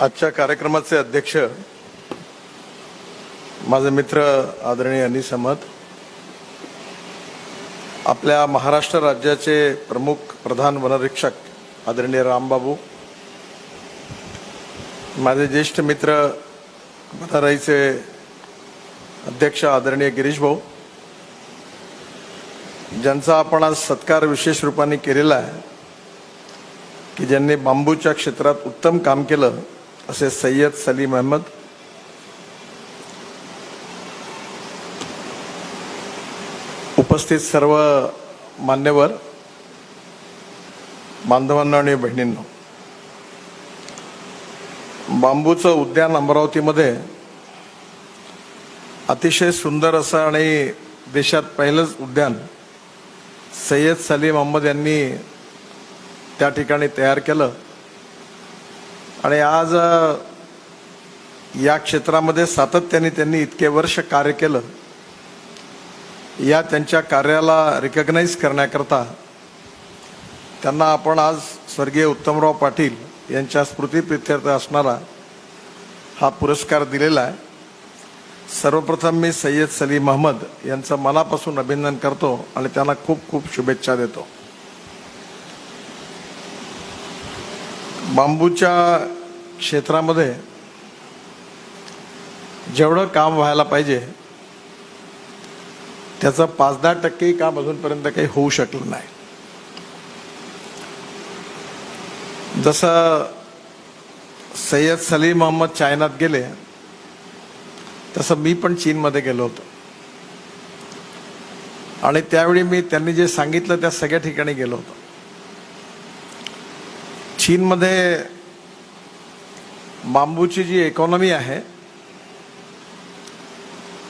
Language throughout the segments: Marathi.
आजच्या कार्यक्रमाचे अध्यक्ष माझे मित्र आदरणीय अनीस अहमद, आपल्या महाराष्ट्र राज्याचे प्रमुख प्रधान वनरीक्षक आदरणीय रामबाबू, माझे ज्येष्ठ मित्र वनराईचे अध्यक्ष आदरणीय गिरीश भाऊ, ज्यांचा आपण आज सत्कार विशेष रूपाने केलेला आहे की ज्यांनी बांबूच्या क्षेत्रात उत्तम काम केलं असे सय्यद सलीम अहमद, उपस्थित सर्व मान्यवर बांधवांना आणि बहिणींनो, बांबूचं उद्यान अमरावतीमध्ये अतिशय सुंदर असं आणि देशात पहिलंच उद्यान सय्यद सलीम अहमद यांनी त्या ठिकाणी तयार केलं आणि आज या क्षेत्रामध्ये सातत्याने त्यांनी इतके वर्ष कार्य केलं. या त्यांच्या कार्याला रिकग्नाइज करण्याकरता त्यांना आपण आज स्वर्गीय उत्तमराव पाटील यांच्या स्मृतीप्रित्यर्थ असणारा हा पुरस्कार दिलेला आहे. सर्वप्रथम मी सय्यद सलीम अहमद यांचं मनापासून अभिनंदन करतो आणि त्यांना खूप खूप शुभेच्छा देतो. बांबूच्या क्षेत्रामध्ये जेवढं काम व्हायला पाहिजे त्याचं 5-10% काम अजूनपर्यंत काही होऊ शकलं नाही. जसं सय्यद सलीम अहमद चायनात गेले तसं मी पण चीनमध्ये गेलो होतो आणि त्यावेळी मी त्यांनी जे सांगितलं त्या सगळ्या ठिकाणी गेलो होतो. चीनमध्ये बांबूची जी इकॉनॉमी आहे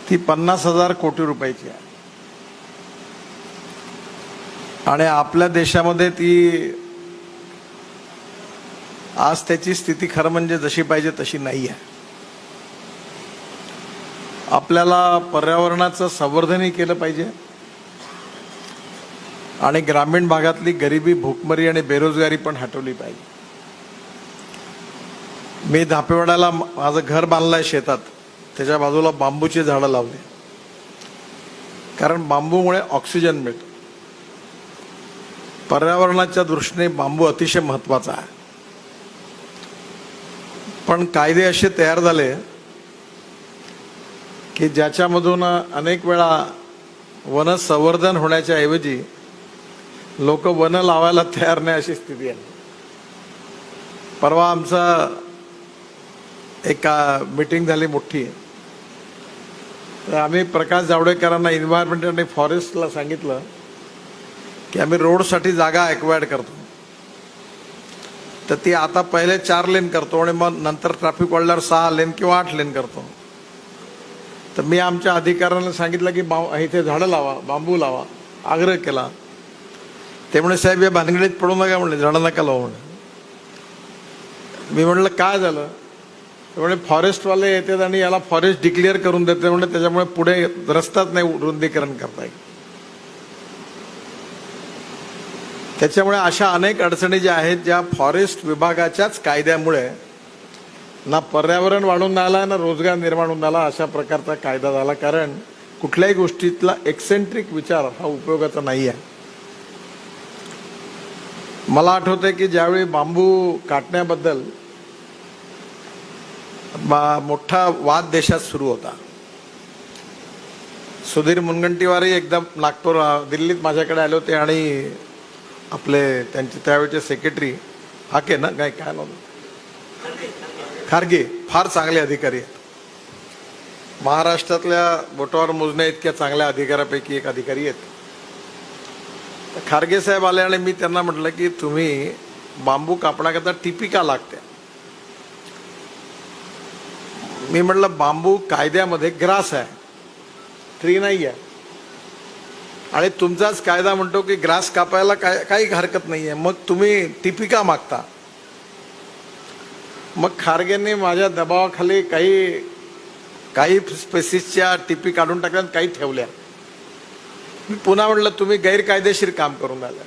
ती 50,000 कोटी रुपयाची आहे आणि आपल्या देशामध्ये ती आज त्याची स्थिती खरं म्हणजे जशी पाहिजे तशी नाही आहे. आपल्याला पर्यावरणाचं संवर्धनही केलं पाहिजे आणि ग्रामीण भागातली गरिबी, भूकमरी आणि बेरोजगारी पण हटवली पाहिजे. मी धापेवाड्याला माझं घर बांधलंय शेतात, त्याच्या बाजूला बांबूची झाडं लावली कारण बांबूमुळे ऑक्सिजन मिळतो. पर्यावरणाच्या दृष्टीने बांबू अतिशय महत्वाचा आहे. पण कायदे असे तयार झाले की ज्याच्यामधून अनेक वेळा वन संवर्धन होण्याच्या ऐवजी लोक वन लावायला तयार नाही अशी स्थिती आहे. परवा आमचा एक मीटिंग झाली मोठी, तर आम्ही प्रकाश जावडेकरांना एन्व्हायरमेंट आणि फॉरेस्टला सांगितलं की आम्ही रोडसाठी जागा ॲक्वायर्ड करतो, तर ती आता पहिले 4 लेन करतो आणि मग नंतर ट्रॅफिक वाढल्यावर 6 लेन किंवा 8 लेन करतो. तर मी आमच्या अधिकाऱ्यांना सांगितलं की इथे झाडं लावा, बांबू लावा, आग्रह केला. ते म्हणे साहेब या भानगडीत पडू नका, म्हणले झाडं नका लावू म्हणे. मी म्हणलं काय झालं? म्हणजे फॉरेस्टवाले येतात आणि याला फॉरेस्ट डिक्लेअर करून देते, म्हणजे त्याच्यामुळे पुढे रस्ताच नाही रुंदीकरण करता येईल. त्याच्यामुळे अशा अनेक अडचणी ज्या आहेत, ज्या फॉरेस्ट विभागाच्याच कायद्यामुळे ना पर्यावरण वाढून आला ना रोजगार निर्माण होऊन आला, अशा प्रकारचा कायदा झाला. कारण कुठल्याही गोष्टीतला एक्सेंट्रिक विचार हा उपयोगाचा नाही आहे. मला आठवतंय की ज्यावेळी बांबू काटण्याबद्दल मोठा वाद देशात सुरू होता, सुधीर मुनगंटीवारही एकदम दिल्लीत माझ्याकडे आले होते आणि आपले त्यांचे त्यावेळेचे सेक्रेटरी हाके ना काय नाव खारगे, फार चांगले अधिकारी आहेत. महाराष्ट्रातल्या बोटावर मोजण्या इतक्या चांगल्या अधिकाऱ्यापैकी एक अधिकारी आहेत. खारगे साहेब आले आणि मी त्यांना म्हटलं की तुम्ही बांबू कापण्याकरता टिपी का लागते? मी म्हटलं बांबू कायद्यामध्ये ग्रास आहे, ट्री नाही आहे आणि तुमचाच कायदा म्हणतो की ग्रास कापायला काही हरकत नाही आहे, मग तुम्ही टिपी का मागता? मग खारगेंनी माझ्या दबावाखाली काही स्पेसिसच्या टिपी काढून टाकल्या, काही ठेवल्या. मी पुन्हा म्हटलं तुम्ही गैरकायदेशीर काम करून आले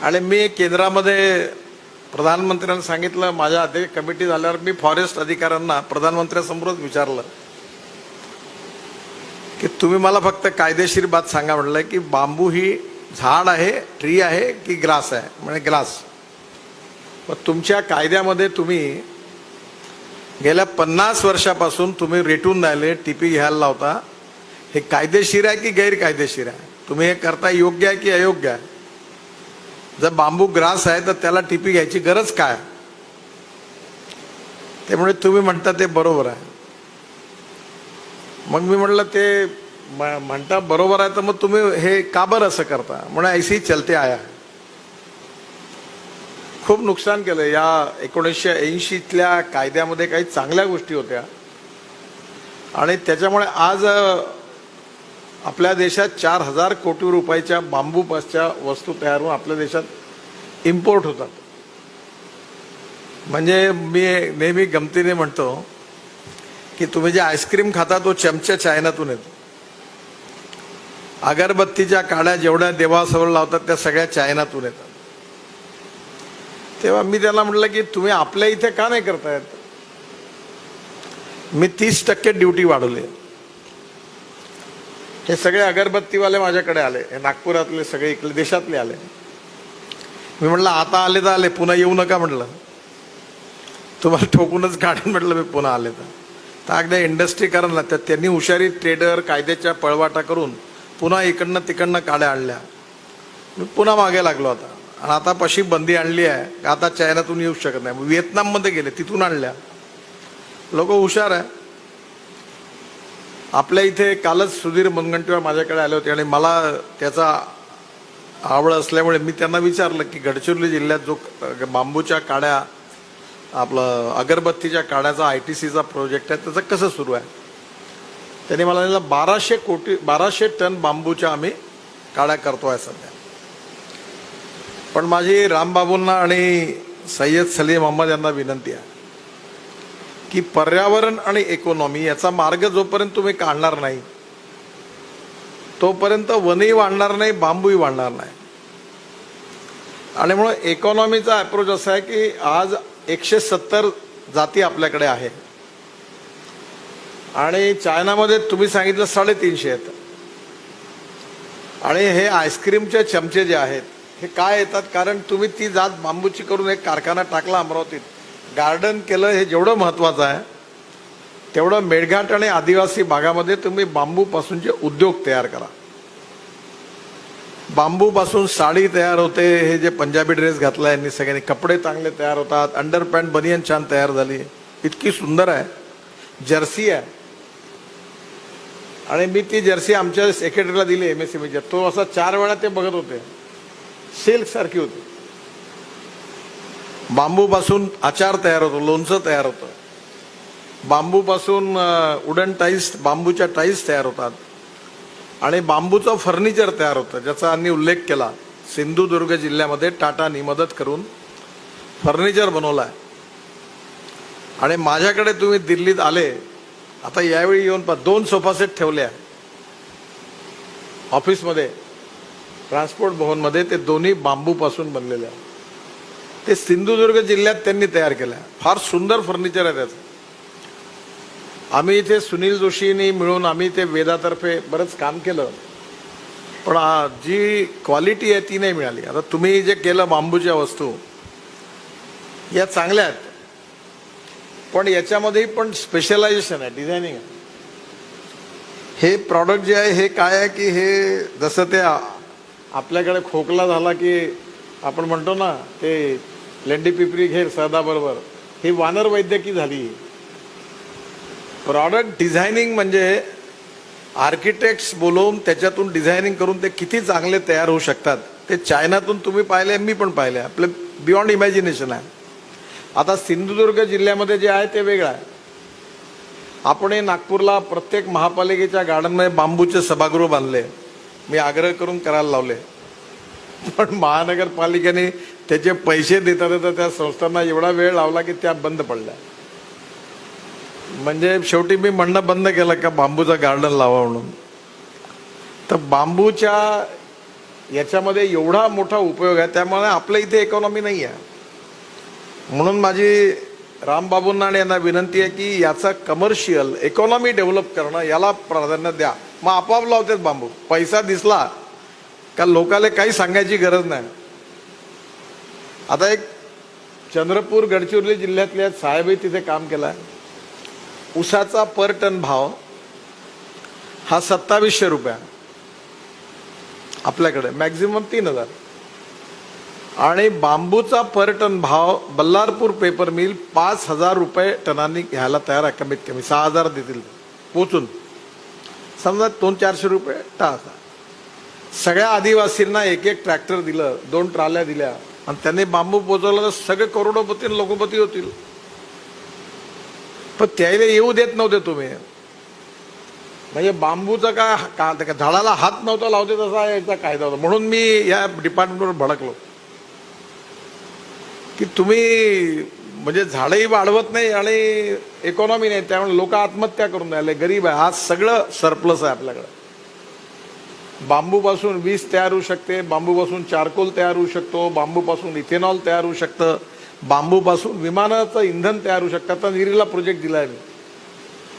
आणि मी केंद्रामध्ये प्रधानमंत्र्यांनी सांगितलं, माझ्या अध्यक्ष कमिटी झाल्यावर मी फॉरेस्ट अधिकाऱ्यांना प्रधानमंत्र्यांसमोरच विचारलं की तुम्ही मला फक्त कायदेशीर बात सांगा. म्हटलं की बांबू ही झाड आहे, ट्री आहे की ग्रास आहे? म्हणजे ग्रास. मग तुमच्या कायद्यामध्ये तुम्ही गेल्या 50 वर्षापासून तुम्ही रेटून राहिले, टीपी घ्यायला लावता. हे कायदेशीर आहे की गैरकायदेशीर आहे? तुम्ही हे करता योग्य आहे की अयोग्य आहे? जर बांबू ग्रास आहे तर त्याला टीपी घ्यायची गरज काय? त्यामुळे तुम्ही म्हणता ते बरोबर आहे. मग मी म्हटलं ते म्हणता बरोबर आहे तर मग तुम्ही हे का बरं असं करता? म्हणून ऐसी चलते आया. खूप नुकसान केलं. या 1980तल्या कायद्यामध्ये काही चांगल्या गोष्टी होत्या आणि त्याच्यामुळे आज आपल्या देशात 4000 कोटी रुपयाच्या बांबूपासच्या वस्तू तयार होऊन आपल्या देशात इम्पोर्ट होतात. म्हणजे मी नेहमी गमतीने म्हणतो की तुम्ही जे आईस्क्रीम खाता तो चमचा चायनातून येतो. अगरबत्तीच्या काड्या जेवढ्या देवासमोर लावतात त्या सगळ्या चायनातून येतात. तेव्हा मी त्याला म्हटलं की तुम्ही आपल्या इथे का नाही करतायत? मी 30% ड्युटी वाढवली. हे सगळे अगरबत्तीवाले माझ्याकडे आले, हे नागपुरातले सगळे इकडे देशातले आले. मी म्हटलं आता आले तर आले, पुन्हा येऊ नका म्हटलं, तुम्हाला ठोकूनच काढून म्हटलं मी पुन्हा आले तर अगदी इंडस्ट्री करा ना. तर त्यांनी हुशारी ट्रेडर कायद्याच्या पळवाटा करून पुन्हा इकडनं तिकडनं काड्या आणल्या. मी पुन्हा मागे लागलो आता. आणि आता पशी बंदी आणली आहे, आता चायनातून येऊ शकत नाही. व्हिएतनाममध्ये गेले, तिथून आणल्या. लोक हुशार आहे. आपल्या इथे कालच सुधीर मुनगंटीवार माझ्याकडे आले होते आणि मला त्याचा आवड असल्यामुळे मी त्यांना विचारलं की गडचिरोली जिल्ह्यात जो बांबूच्या काड्या, आपलं अगरबत्तीच्या काड्याचा ITCचा प्रोजेक्ट आहे त्याचं कसं सुरू आहे. त्यांनी मला सांगितलं 1200 टन बांबूच्या आम्ही काड्या करतो आहे सध्या. पण माझी रामबाबूंना आणि सय्यद सलीम अहमद यांना विनंती आहे की पर्यावरण आणि इकॉनॉमी याचा मार्ग जोपर्यंत तुम्ही काढणार नाही तोपर्यंत वनही वाढणार नाही, बांबूही वाढणार नाही. आणि म्हणून इकॉनॉमीचा अप्रोच असा आहे की आज 170 जाती आपल्याकडे आहे आणि चायनामध्ये तुम्ही सांगितलं 350 आहेत. आणि हे आईस्क्रीमचे चमचे जे आहेत हे काय येतात? कारण तुम्ही ती जात बांबूची करून एक कारखाना टाकला अमरावतीत, गार्डन केलं. हे जेवढं महत्वाचं आहे तेवढं मेळघाट आणि आदिवासी भागामध्ये तुम्ही बांबूपासूनचे उद्योग तयार करा. बांबूपासून साडी तयार होते. हे जे पंजाबी ड्रेस घातला यांनी सगळ्यांनी, कपडे चांगले तयार होतात. अंडरपॅन्ट बनियन छान तयार झाली, इतकी सुंदर आहे. जर्सी आहे आणि मी ती जर्सी आमच्या सेक्रेटरीला दिली MSMEच्या. तो असा 4 वेळा ते बघत होते, सिल्क सारखी होती. बांबूपासून आचार तयार होतो, लोणचं तयार होतं. बांबूपासून वुडन टाईल्स, बांबूच्या टाईल्स तयार होतात आणि बांबूचं फर्निचर तयार होतं, ज्याचा आम्ही उल्लेख केला. सिंधुदुर्ग जिल्ह्यामध्ये टाटानी मदत करून फर्निचर बनवलं आहे. आणि माझ्याकडे तुम्ही दिल्लीत आले, आता यावेळी येऊन 2 सोफा सेट ठेवले आहे ऑफिसमध्ये, ट्रान्सपोर्ट भवनमध्ये. ते दोन्ही बांबूपासून बनलेले आहे. ते सिंधुदुर्ग जिल्ह्यात त्यांनी तयार केलं आहे. फार सुंदर फर्निचर आहे त्याचं. आम्ही इथे सुनील जोशींनी मिळून आम्ही ते वेदातर्फे बरंच काम केलं, पण जी क्वालिटी आहे ती नाही मिळाली. आता तुम्ही जे केलं बांबूच्या वस्तू या चांगल्या आहेत, पण याच्यामध्ये पण स्पेशलायझेशन आहे, डिझायनिंग आहे. हे प्रॉडक्ट जे आहे हे काय आहे की हे जसं ते आपल्याकडे खोकला झाला की आपण म्हणतो ना ते लेंडी पिपरी घेर सदा बरोबर, ही वानर वैद्यकी झाली. प्रॉडक्ट डिझायनिंग म्हणजे आर्किटेक्ट्स बोलवून त्याच्यातून डिझायनिंग करून ते किती चांगले तयार होऊ शकतात ते चायनातून तुम्ही पाहिले, मी पण पाहिले. आपलं बियॉन्ड इमॅजिनेशन आहे. आता सिंधुदुर्ग जिल्ह्यामध्ये जे आहे ते वेगळं आहे. आपण नागपूरला प्रत्येक महापालिकेच्या गार्डनमध्ये बांबूचे सभागृह बांधले, मी आग्रह करून करायला लावले. पण महानगरपालिकेने त्याचे पैसे देतात तर त्या संस्थांना एवढा वेळ लावला की त्या बंद पडल्या. म्हणजे शेवटी मी म्हणणं बंद केलं का बांबूचं गार्डन लावा म्हणून. तर बांबूच्या याच्यामध्ये एवढा मोठा उपयोग आहे, त्यामुळे आपल्या इथे इकॉनॉमी नाही आहे. म्हणून माझी रामबाबूंना आणि यांना विनंती आहे की याचा कमर्शियल इकॉनॉमी डेव्हलप करणं याला प्राधान्य द्या. मग आपोआप लावतात बांबू. पैसा दिसला का लोकांना काही सांगायची गरज नाही. आता एक चंद्रपूर गडचिरोली जिल्ह्यातल्या साहेबही तिथे काम केलं आहे. ऊसाचा पर टन भाव हा 2700 रुपये आपल्याकडे, मॅक्झिमम 3000. आणि बांबूचा पर टन भाव बल्लारपूर पेपर मिल 5000 रुपये टनांनी घ्यायला तयार आहे. कमीत कमी 6000 देतील पोचून. समजा 200-400 रुपये टाका. सगळ्या आदिवासींना एक एक ट्रॅक्टर दिलं, 2 ट्राल्या दिल्या आणि त्यांनी बांबू पोचवला तर सगळे करोडोपती लोकपती होतील. पण त्याला येऊ देत नव्हते तुम्ही. म्हणजे बांबूचा का झाडाला हात नव्हता लावते तसा याचा कायदा होता. म्हणून मी या डिपार्टमेंटवर भडकलो की तुम्ही म्हणजे झाडही वाढवत नाही आणि इकॉनॉमी नाही, त्यामुळे लोक आत्महत्या करून राहिले, गरीब आहे. आज सगळं सरप्लस आहे आपल्याकडे. बांबूपासून वीज तयार होऊ शकते, बांबूपासून चारकोल तयार होऊ शकतो, बांबूपासून इथेनॉल तयार होऊ शकतं, बांबूपासून विमानाचं इंधन तयार होऊ शकतं. आता निरीला प्रोजेक्ट दिला आहे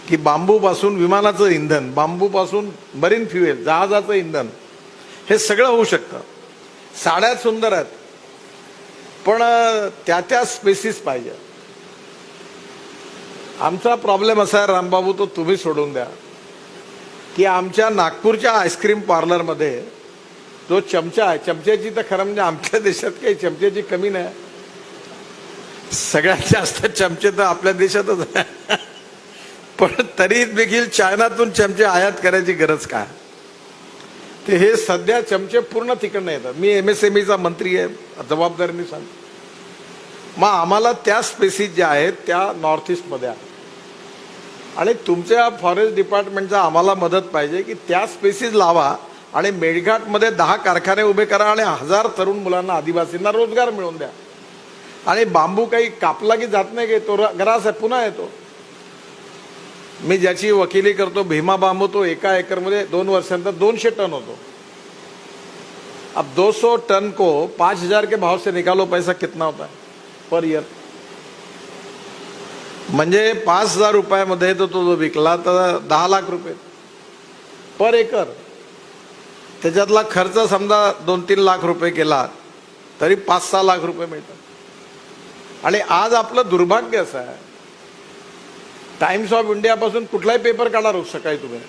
की बांबूपासून विमानाचं इंधन, बांबूपासून मरीन फ्युएल, जहाजाचं इंधन, हे सगळं होऊ शकतं. साड्या सुंदर आहेत पण त्या स्पेसिस पाहिजे. आमचा प्रॉब्लेम असा आहे रामबाबू, तो तुम्ही सोडून द्या, की आमच्या नागपूरच्या आईस्क्रीम पार्लरमध्ये जो चमचा आहे, चमच्याची तर खरं म्हणजे आमच्या देशात काही चमच्याची कमी नाही. सगळ्यात जास्त चमचे तर आपल्या देशातच आहे. पण तरी देखील चायनातून चमचे आयात करायची गरज काय? ते हे सध्या चमचे पूर्ण तिकडनं येतात. मी MSMEचा मंत्री आहे, जबाबदारीने सांगतो. मग आम्हाला त्या स्पेसिस ज्या आहेत त्या नॉर्थ ईस्टमध्ये आहे आणि तुमच्या फॉरेस्ट डिपार्टमेंटचा आम्हाला मदत पाहिजे की त्या स्पेसिस लावा आणि मेळघाटमध्ये 10 कारखाने उभे करा आणि 1000 तरुण मुलांना, आदिवासींना रोजगार मिळवून द्या. आणि बांबू काही कापला की जात नाही, की तो ग्रास आहे, पुन्हा येतो. मी ज्याची वकिली करतो, भीमा बांबू, तो एका एकरमध्ये 2 वर्षांतर 200 टन होतो. अब 200 टन को 5000 के भाव से निकालो, पैसा कितना होता है पर ईयर? म्हणजे 5000 रुपयामध्ये तो जो विकला तर 10 लाख रुपये पर एकर. त्याच्यातला खर्च समजा 2-3 लाख रुपये केला तरी 5-6 लाख रुपये मिळतात. आणि आज आपलं दुर्भाग्य असं आहे, टाइम्स ऑफ इंडियापासून कुठलाही पेपर काढा रोज सकाळी तुम्ही,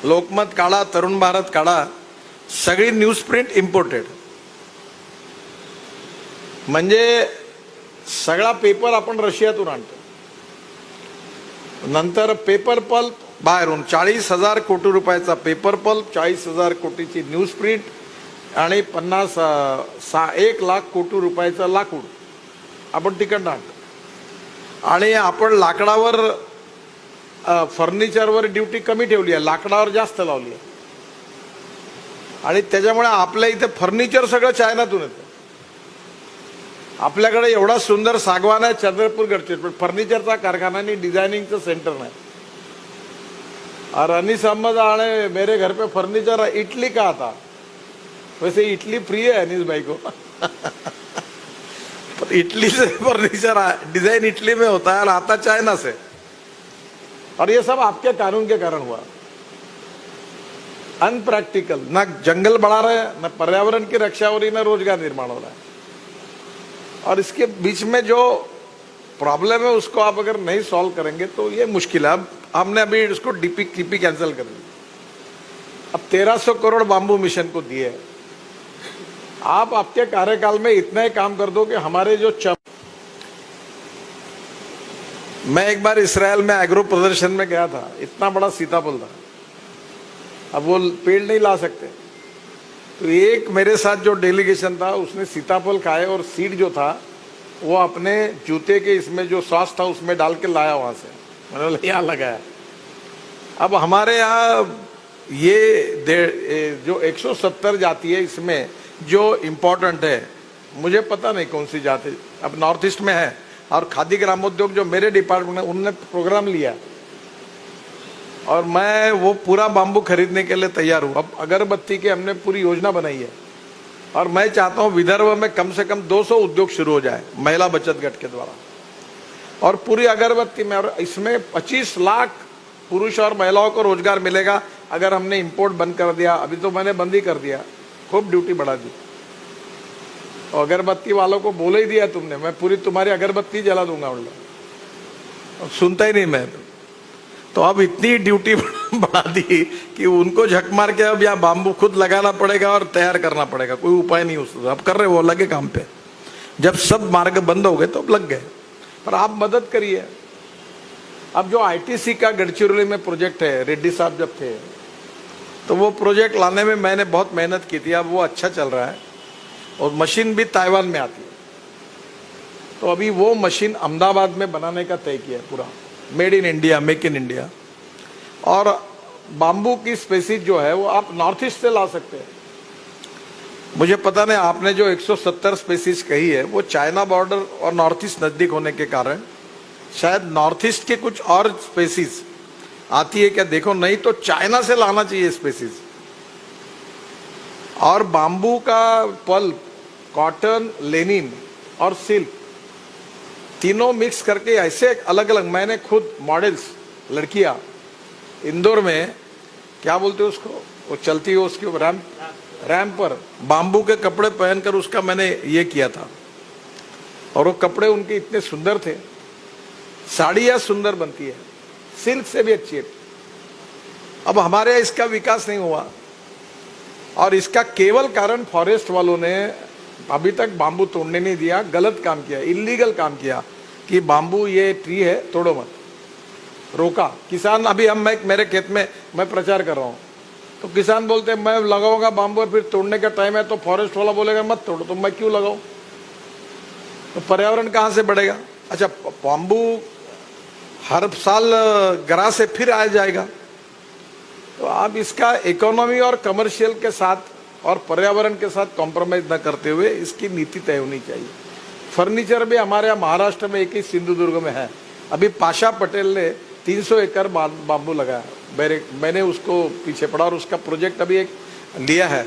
लोकमत काढा, तरुण भारत काढा, सगळी न्यूज प्रिंट इम्पोर्टेड. म्हणजे सगळा पेपर आपण रशियातून आणतो. नंतर पेपर पल्प बाहेरून 40,000 कोटी रुपयाचा पेपर पल्प, 40,000 कोटीची न्यूज प्रिंट आणि 1 लाख कोटी रुपयाचं लाकूड आपण तिकडनं आणतो. आणि आपण लाकडावर, फर्निचरवर ड्युटी कमी ठेवली आहे, लाकडावर जास्त लावली आहे. आणि त्याच्यामुळे आपल्या इथे फर्निचर सगळं चायनातून येतं. आपल्याकडे एवढा सुंदर सागवान आहे चंद्रपूर गडचिरोली, पण फर्निचरचा कारखाना आणि डिझायनिंगचं सेंटर नाही. और अनिस अहमद आने मेरे घर पे फर्नीचर इटली का आता, वैसे इटली फ्री है अनिस भाई को. इटली से फर्नीचर डिजाइन इटली में होता है और आता चाइना से. और ये सब आपके कानून के कारण हुआ. अनप्रैक्टिकल, ना जंगल बढ़ा रहे हैं, ना पर्यावरण की रक्षा हो रही, ना रोजगार निर्माण हो रहा है. और इसके बीच में जो प्रॉब्लम है उसको आप अगर नहीं सॉल्व करेंगे तो ये मुश्किल है. अब हमने अभी इसको DP कैंसिल कर दी. अब 1300 करोड़ बांबू मिशन को दिए. आप आपके कार्यकाल में इतना ही काम कर दो कि हमारे जो मैं एक बार इसराइल में एग्रो प्रदर्शन में गया था, इतना बड़ा सीताफल था. अब वो पेड़ नहीं ला सकते, तो एक मेरे साथ जो डेलीगेशन था उसने सीताफल खाए और सीड जो था वो अपने जूते के इसमें जो सॉस था उसमें डाल के लाया वहां से. मैंने बोला यहाँ लगाया. अब हमारे यहाँ ये जो 170 जाति है, इसमें जो इम्पोर्टेंट है, मुझे पता नहीं कौन सी जाति अब नॉर्थ ईस्ट में है. और खादी ग्रामोद्योग जो मेरे डिपार्टमेंट में, उन्होंने प्रोग्राम लिया और मैं वो पूरा बांबू खरीदने के लिए तैयार हूँ. अब अगरबत्ती की हमने पूरी योजना बनाई है और मैं चाहता हूं विदर्भ में कम से कम 200 उद्योग शुरू हो जाए महिला बचत गट के द्वारा। और पूरी अगरबत्ती में, और इसमें 25 लाख पुरुष और महिलाओं को रोजगार मिलेगा अगर हमने इंपोर्ट बंद कर दिया। अभी तो मैंने बंद ही कर दिया, खूब ड्यूटी बढ़ा दी। और अगरबत्ती वालों को बोल ही दिया तुमने, मैं पूरी तुम्हारी अगरबत्ती जला दूंगा उन लोग, सुनता ही नहीं मैं। तो अब इतनी ड्यूटी बढ़ा दी कि उनको झक मार के अब यहाँ बाम्बू खुद लगाना पड़ेगा और तैयार करना पड़ेगा, कोई उपाय नहीं उसका। अब कर रहे वो लगे काम पे, जब सब मार्ग बंद हो गए तो अब लग गए। पर आप मदद करिए। अब जो आईटीसी का गढ़चिरौली में प्रोजेक्ट है, रेड्डी साहब जब थे तो वो प्रोजेक्ट लाने में मैंने बहुत मेहनत की थी। अब वो अच्छा चल रहा है और मशीन भी ताइवान में आती है। तो अभी वो मशीन अहमदाबाद में बनाने का तय किया है, पूरा made in India, make in India. और बाम्बू की स्पेसीज जो है वो आप नॉर्थ ईस्ट से ला सकते हैं। मुझे पता नहीं, आपने जो 170 स्पेसीज कही है वो चाइना बॉर्डर और नॉर्थ ईस्ट नजदीक होने के कारण शायद नॉर्थ ईस्ट के कुछ और स्पेसीज आती है क्या देखो, नहीं तो चाइना से लाना चाहिए स्पेसीज। और बाम्बू का पल्प, कॉटन, लेनिन और सिल्क तीनों मिक्स करके ऐसे अलग अलग, मैंने खुद मॉडल्स, लड़कियां इंदौर में क्या बोलते हैं उसको, वो चलती है उसके ऊपर रैंप पर बाम्बू के कपड़े पहनकर उसका मैंने ये किया था। और वो कपड़े उनके इतने सुंदर थे। साड़ियां सुंदर बनती है, सिल्क से भी अच्छी है। अब हमारे यहाँ इसका विकास नहीं हुआ और इसका केवल कारण फॉरेस्ट वालों ने अभी तक बाम्बू तोड़ने नहीं दिया, गलत काम किया, इलीगल काम किया कि बाम्बू ये ट्री है तोड़ो मत, रोका। किसान अभी हम मेरे खेत में मैं प्रचार कर रहा हूँ तो किसान बोलते हैं मैं लगाऊंगा बाम्बू और फिर तोड़ने का टाइम है तो फॉरेस्ट वाला बोलेगा मत तोड़ो, तो मैं क्यों लगाऊं? तो पर्यावरण कहाँ से बढ़ेगा? अच्छा, बाम्बू हर साल गरा से फिर आ जाएगा। तो आप इसका इकोनॉमी और कमर्शियल के साथ और पर्यावरण के साथ कॉम्प्रोमाइज न करते हुए इसकी नीति तय होनी चाहिए। फर्नीचर भी हमारे यहाँ महाराष्ट्र में एक ही सिंधुदुर्ग में है। अभी पाशा पटेल ने 300 एकड़ बाम्बू लगाया, मैंने उसको पीछे पड़ा और उसका प्रोजेक्ट अभी एक लिया है।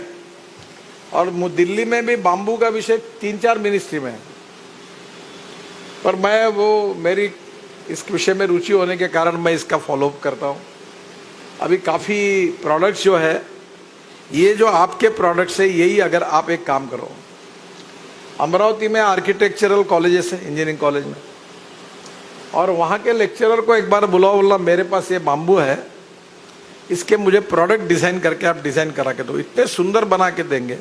और दिल्ली में भी बाम्बू का विषय 3-4 मिनिस्ट्री में है। पर मैं वो मेरी इस विषय में रुचि होने के कारण मैं इसका फॉलोअप करता हूँ। अभी काफ़ी प्रोडक्ट्स जो है, ये जो आपके प्रोडक्ट्स है, यही अगर आप एक काम करो, अमरावती में आर्किटेक्चरल कॉलेजेस है, इंजीनियरिंग कॉलेज में, और वहाँ के लेक्चरर को एक बार बुलाओ, बोला मेरे पास ये बाम्बू है, इसके मुझे प्रोडक्ट डिज़ाइन करके आप डिज़ाइन करा के दो। इतने सुंदर बना के देंगे।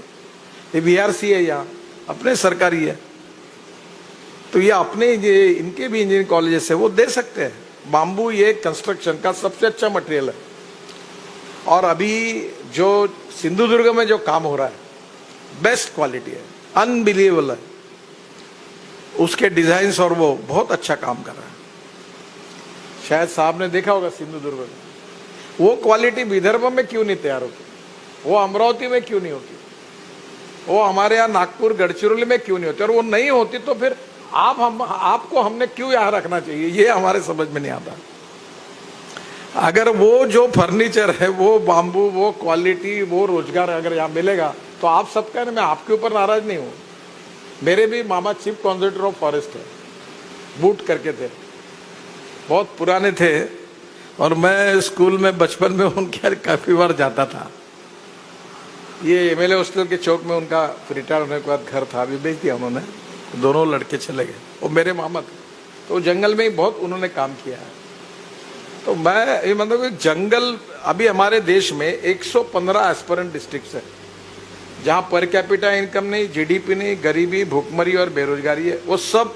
ये VRC है, यहाँ अपने सरकारी है, तो ये अपने इनके भी इंजीनियरिंग कॉलेजेस है, वो दे सकते हैं। बाम्बू ये कंस्ट्रक्शन का सबसे अच्छा मटेरियल है। और अभी जो सिंधुदुर्ग में जो काम हो रहा है, बेस्ट क्वालिटी है, अनबिलीवेबल है उसके डिजाइन्स, और वो बहुत अच्छा काम कर रहा है। शायद साहब ने देखा होगा सिंधुदुर्ग में, वो क्वालिटी विदर्भ में क्यों नहीं तैयार होती, वो अमरावती में क्यों नहीं होती, वो हमारे यहाँ नागपुर, गढ़चिरौली में क्यों नहीं होती। और वो नहीं होती तो फिर आपको हमने क्यों यहाँ रखना चाहिए, ये हमारे समझ में नहीं आता। अगर वो जो फर्नीचर है, वो बाम्बू, वो क्वालिटी, वो रोजगार अगर यहाँ मिलेगा तो आप सबका, मैं आपके ऊपर नाराज नहीं हूँ। मेरे भी मामा चीफ कॉन्जर्वेटर ऑफ फॉरेस्ट है, बूट करके थे, बहुत पुराने थे। और मैं स्कूल में बचपन में उनके यहाँ काफ़ी बार जाता था। ये MLA हॉस्टल के चौक में उनका रिटायर होने के बाद घर था, अभी बेच दिया उन्होंने, दोनों लड़के चले गए। वो मेरे मामा थे, तो जंगल में ही बहुत उन्होंने काम किया है। तो मैं ये मतलब कि जंगल, अभी हमारे देश में 115 एस्पिरेंट डिस्ट्रिक्ट्स है जहाँ पर कैपिटा इनकम नहीं, GDP नहीं, गरीबी, भूखमरी और बेरोजगारी है। वो सब,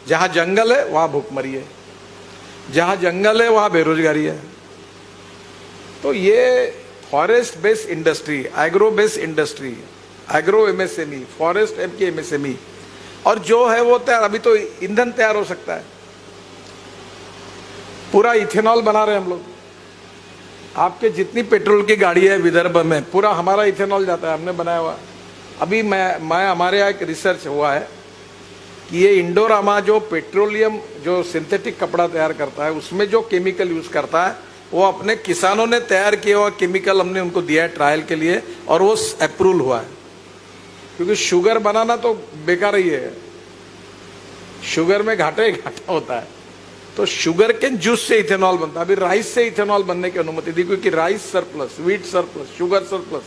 जहाँ जंगल है वहाँ भूखमरी है, जहाँ जंगल है वहाँ बेरोजगारी है। तो ये forest based industry, agro based industry, agro MSME, forest की MSME, और जो है वो तैयार, अभी तो ईंधन तैयार हो सकता है। पूरा इथेनॉल बना रहे हैं हम लोग। आपके जितनी पेट्रोल की गाड़ी है विदर्भ में, पूरा हमारा इथेनॉल जाता है, हमने बनाया हुआ। अभी मैं हमारे यहाँ एक रिसर्च हुआ है कि ये इंडोरामा जो पेट्रोलियम, जो सिंथेटिक कपड़ा तैयार करता है, उसमें जो केमिकल यूज करता है, वो अपने किसानों ने तैयार किया हुआ केमिकल हमने उनको दिया है ट्रायल के लिए, और वो अप्रूवल हुआ है। क्योंकि शुगर बनाना तो बेकार ही है, शुगर में घाटा ही घाटा होता है। तो शुगर केन जूस से इथेनॉल बनता है। अभी राइस से इथेनॉल बनने की अनुमति दी, क्योंकि rice surplus, wheat surplus, sugar surplus,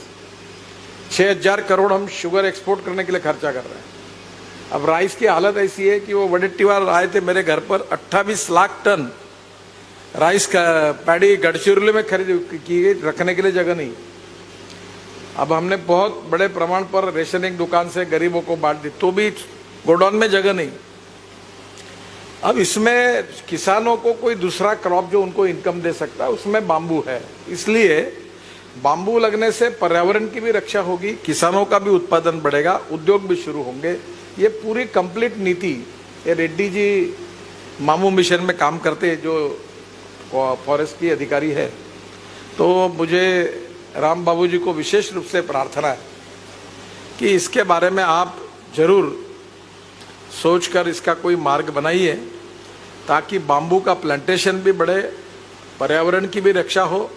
6,000 crore हम शुगर एक्सपोर्ट करने के लिए खर्चा कर रहे हैं। अब राइस की हालत ऐसी है कि वो वडेट्टीवार आए थे मेरे घर पर, 28 लाख टन राइस का पैडी गढ़चिरौली में खरीद की गई, रखने के लिए जगह नहीं। अब हमने बहुत बड़े प्रमाण पर रेशनिंग दुकान से गरीबों को बांट दी, तो भी गोडाउन में जगह नहीं। अब इसमें किसानों को कोई दूसरा क्रॉप जो उनको इनकम दे सकता है, उसमें बांबू है। इसलिए बांबू लगने से पर्यावरण की भी रक्षा होगी, किसानों का भी उत्पादन बढ़ेगा, उद्योग भी शुरू होंगे। ये पूरी कंप्लीट नीति, ये रेड्डी जी मामू मिशन में काम करते जो फॉरेस्ट की अधिकारी है, तो मुझे राम बाबू जी को विशेष रूप से प्रार्थना है कि इसके बारे में आप जरूर सोचकर इसका कोई मार्ग बनाइए, ताकि बांबू का प्लांटेशन भी बढ़े, पर्यावरण की भी रक्षा हो,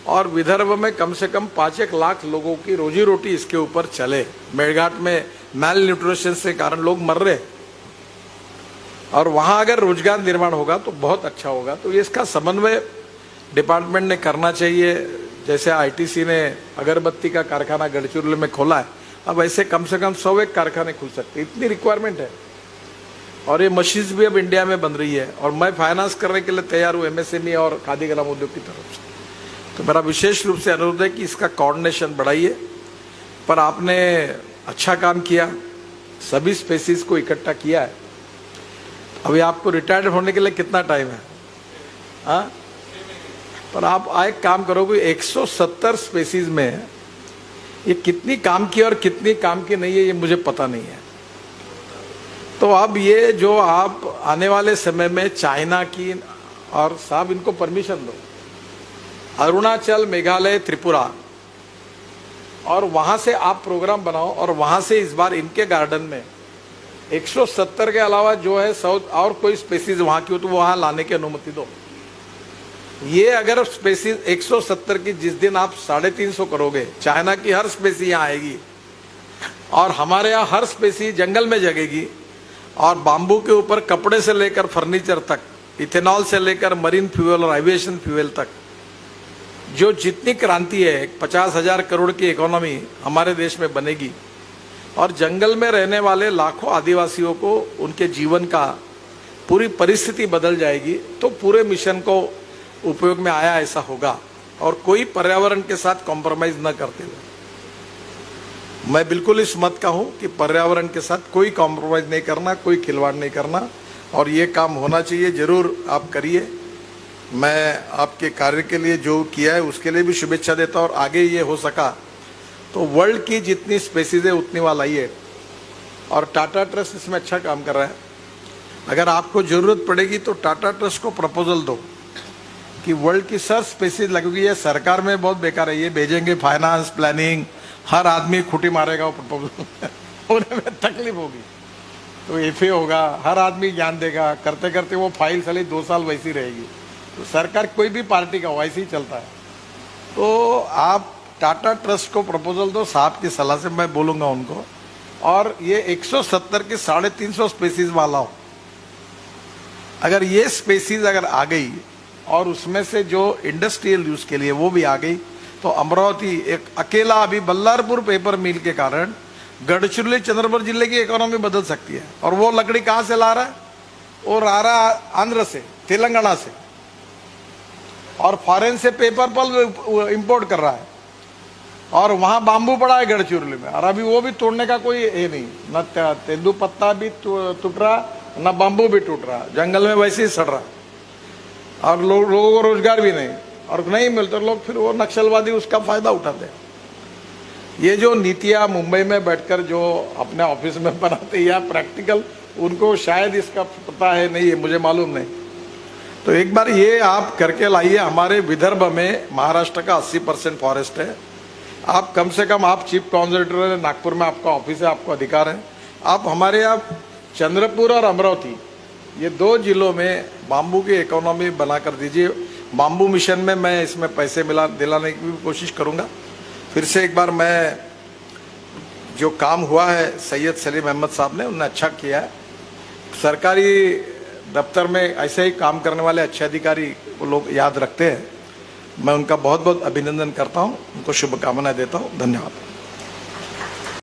और विदर्भ में कम से कम 5-1 लाख लोगों की रोजी रोटी इसके ऊपर चले। मेड़घाट में मैल न्यूट्रिशन से कारण लोग मर रहे, और वहां अगर रोजगार निर्माण होगा तो बहुत अच्छा होगा। तो ये इसका समन्वय डिपार्टमेंट ने करना चाहिए। जैसे आईटीसी ने अगरबत्ती का कारखाना गढ़चिरौली में खोला है, अब ऐसे कम से कम 101 कारखाने खुल सकते हैं, इतनी रिक्वायरमेंट है। और ये मशीन्स भी अब इंडिया में बन रही है, और मैं फाइनेंस करने के लिए तैयार हूँ एमएसएमई और खादी ग्राम उद्योग की तरफ से। तो मेरा विशेष रूप से अनुरोध है कि इसका कोऑर्डिनेशन बढ़ाइए। पर आपने अच्छा काम किया, सभी स्पेसीज को इकट्ठा किया है। अभी आपको रिटायर्ड होने के लिए कितना टाइम है? हाँ, पर आप एक काम करोगे, 170 स्पेसीज में ये कितनी काम की और कितनी काम की नहीं है, ये मुझे पता नहीं है। तो अब ये जो आप आने वाले समय में चाइना की, और साहब इनको परमिशन दो, अरुणाचल, मेघालय, त्रिपुरा, और वहां से आप प्रोग्राम बनाओ, और वहां से इस बार इनके गार्डन में 170 के अलावा जो है साउथ और कोई स्पेसीज वहां की हो तो वहां लाने की अनुमति दो। ये अगर स्पेसीज 170 की जिस दिन आप 350 करोगे, चाइना की हर स्पेसी यहाँ आएगी, और हमारे यहाँ हर स्पेसी जंगल में जगेगी, और बांबू के ऊपर कपड़े से लेकर फर्नीचर तक, इथेनॉल से लेकर मरीन फ्यूल और एविएशन फ्यूल तक, जो जितनी क्रांति है, 50,000 करोड़ की इकोनॉमी हमारे देश में बनेगी, और जंगल में रहने वाले लाखों आदिवासियों को उनके जीवन का पूरी परिस्थिति बदल जाएगी। तो पूरे मिशन को उपयोग में आया ऐसा होगा, और कोई पर्यावरण के साथ कॉम्प्रोमाइज न करते हुए। मैं बिल्कुल इस मत का हूं कि पर्यावरण के साथ कोई कॉम्प्रोमाइज नहीं करना, कोई खिलवाड़ नहीं करना, और ये काम होना चाहिए। जरूर आप करिए। मैं आपके कार्य के लिए जो किया है उसके लिए भी शुभेच्छा देता हूं, और आगे ये हो सका तो वर्ल्ड की जितनी स्पेसीज है उतनी वाला लाइए। और टाटा ट्रस्ट इसमें अच्छा काम कर रहा है। अगर आपको जरूरत पड़ेगी तो टाटा ट्रस्ट को प्रपोजल दो कि वर्ल्ड की सर स्पेसीज लगेगी। ये सरकार में बहुत बेकार है, ये भेजेंगे फाइनेंस, प्लानिंग, हर आदमी खुटी मारेगा वो प्रपोजल होने में तकलीफ होगी। तो एफए होगा, हर आदमी ज्ञान देगा, करते करते वो फाइल साली 2 साल वैसी रहेगी। तो सरकार कोई भी पार्टी का वैसे ही चलता है। तो आप टाटा ट्रस्ट को प्रपोजल दो, साहब की सलाह से मैं बोलूंगा उनको, और ये 170 के 350 स्पेसीज वाला हो। अगर ये स्पेसीज अगर आ गई, और उसमें से जो इंडस्ट्रियल यूज के लिए वो भी आ गई, तो अमरावती एक अकेला अभी बल्लारपुर पेपर मिल के कारण गढ़चिरौली, चंद्रपुर जिले की इकोनॉमी बदल सकती है। और वो लकड़ी कहाँ से ला रहा है? वो ला रहा आंध्र से, तेलंगाना से, और फॉरेन से पेपर पल्प इंपोर्ट कर रहा है, और वहां बांबू पड़ा है गढ़चिरौली में, और अभी वो भी तोड़ने का कोई ये नहीं, न तेंदू पत्ता भी टूट रहा, न बांबू भी टूट रहा, जंगल में वैसे ही सड़ रहा, और लोगों को रोजगार भी नहीं, और नहीं मिलते लोग फिर वो नक्सलवादी उसका फायदा उठाते हैं। ये जो नीतियां मुंबई में बैठकर जो अपने ऑफिस में बनाते या प्रैक्टिकल, उनको शायद इसका पता है नहीं है, मुझे मालूम नहीं। तो एक बार ये आप करके लाइए। हमारे विदर्भ में महाराष्ट्र का 80% फॉरेस्ट है। आप कम से कम, आप चीफ कॉन्जर्वेटर है, नागपुर में आपका ऑफिस है, आपको अधिकार है, आप हमारे यहाँ चंद्रपुर और अमरावती, ये 2 जिलों में बांबू की इकोनॉमी बना कर दीजिए। बांबू मिशन में मैं इसमें पैसे दिलाने की भी कोशिश करूंगा। फिर से एक बार मैं जो काम हुआ है सैयद सलीम अहमद साहब ने, उन्होंने अच्छा किया है। सरकारी दफ्तर में ऐसे ही काम करने वाले अच्छे अधिकारी को लोग याद रखते हैं। मैं उनका बहुत बहुत अभिनंदन करता हूं, उनको शुभकामनाएं देता हूं। धन्यवाद।